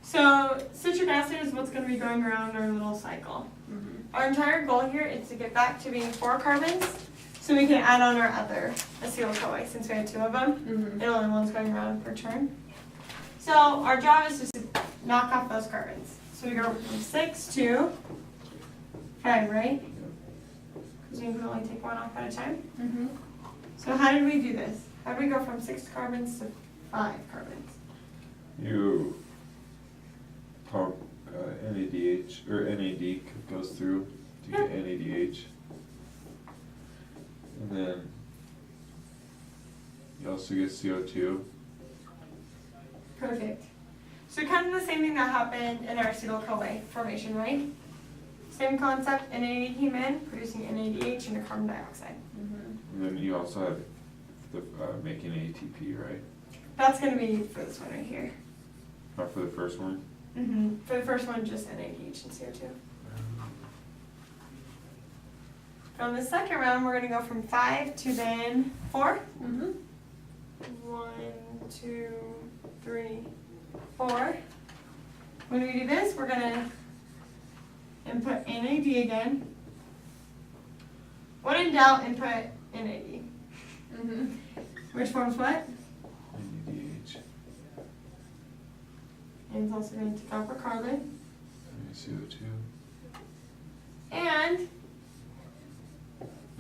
So citric acid is what's going to be going around our little cycle. Our entire goal here is to get back to being 4 carbons so we can add on our other acetyl-CoA since we had 2 of them and only one's going around per turn. So our job is just to knock off those carbons. So we go from 6 to 5, right? Because we can only take 1 off at a time. So how did we do this? How did we go from 6 carbons to 5 carbons? You pump NADH, or NAD goes through to get NADH. And then you also get CO2. Perfect. So kind of the same thing that happened in our acetyl-CoA formation, right? Same concept, NAD came in, producing NADH and a carbon dioxide. And then you also have the making ATP, right? That's going to be for this one right here. Not for the first one? For the first one, just NADH and CO2. On the second round, we're going to go from 5 to then 4. 1, 2, 3, 4. When we do this, we're going to input NAD again. When in doubt, input NAD. Which forms what? NADH. And it's also going to take off our carbon. And CO2. And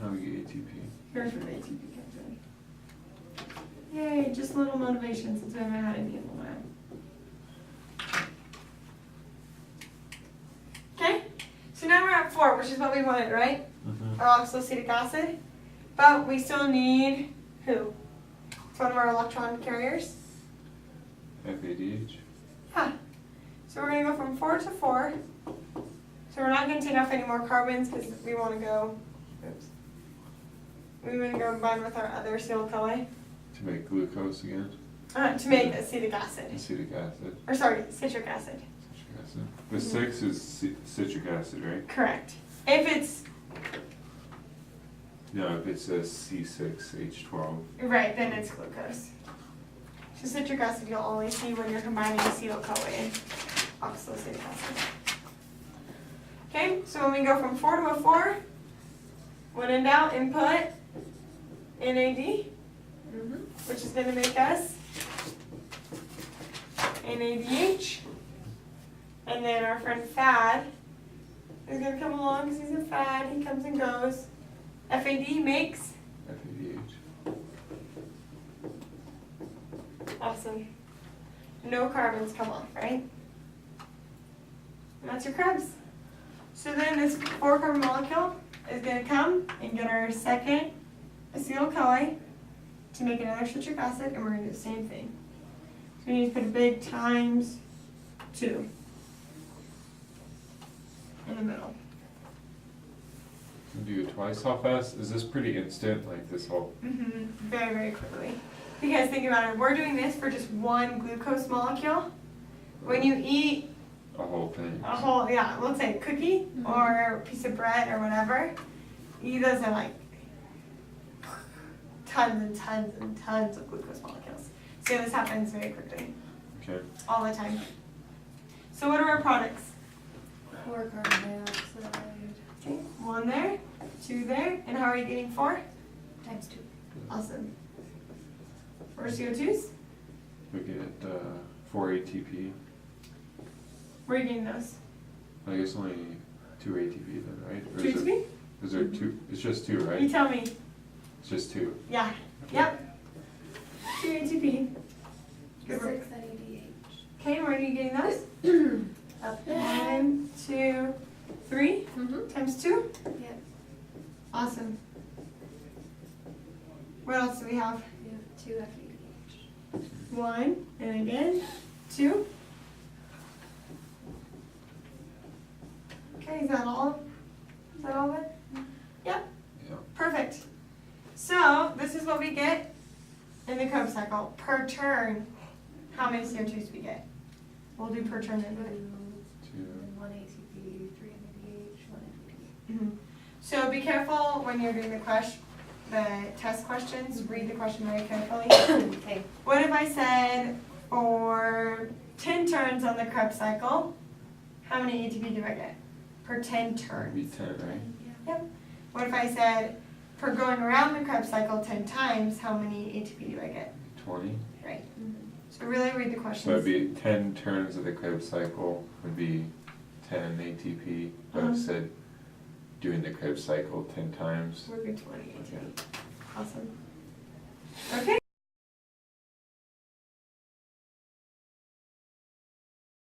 now we get ATP. here's where the ATP comes in. Yay, just a little motivation since we haven't had any in a while. Okay, so now we're at 4, which is what we wanted, right? Our oxaloacetic acid. But we still need who? It's one of our electron carriers. FADH. Yeah. So we're going to go from 4 to 4. So we're not going to take off any more carbons because we want to go, we want to go combine with our other acetyl-CoA. To make glucose again. To make acetic acid. Acetic acid. Or sorry, citric acid. Citric acid. The 6 is citric acid, right? Correct. If it's, No, if it says C6H12. right, then it's glucose. So citric acid you'll only see when you're combining acetyl-CoA and oxaloacetic acid. Okay, so when we go from 4 to a 4, when in doubt, input NAD, which is going to make us NADH. And then our friend FAD is going to come along because he's a FAD. He comes and goes. FAD makes FADH. awesome. No carbons come off, right? And that's your Krebs. So then this 4-carbon molecule is going to come and get our second acetyl-CoA to make another citric acid, and we're going to do the same thing. So we need to put a big times 2 in the middle. Do it twice. How fast? Is this pretty instant, like this whole? Very, very quickly. Because think about it, we're doing this for just one glucose molecule. When you eat A whole thing. a whole, yeah, let's say a cookie or a piece of bread or whatever, you those are like tons and tons and tons of glucose molecules. So this happens very quickly. Okay. All the time. So what are our products? 4 carbon dioxide. Okay, 1 there, 2 there, and how are you getting 4? Times 2. Awesome. 4 CO2s? We get 4 ATP. Where are you getting those? I guess only 2 ATP then, right? Or 2 is ATP? Is there 2? It's just 2, right? You tell me. It's just 2. Yeah. Yep. 2 ATP. 6 NADH. Okay, where are you getting those? Up. 1, 2, 3 times 2? Yep. Awesome. What else do we have? We have 2 FADH. 1, and again, 2. Okay, is that all? Is that all of it? Yep. Yeah. Perfect. So, this is what we get in the Krebs cycle. Per turn, how many CO2s do we get? We'll do per turn input. 2. 1 ATP, 3 NADH, 1 FAD. So be careful when you're doing the test questions. Read the question very carefully. Okay. What if I said for 10 turns on the Krebs cycle, how many ATP do I get? Per 10 turns. Be 10, right? Yep. What if I said, per going around the Krebs cycle 10 times, how many ATP do I get? 20? Right. So really read the So questions. it'd be 10 turns of the Krebs cycle would be 10 ATP, but instead doing the Krebs cycle 10 times. Would be 20 ATP. Awesome. Okay.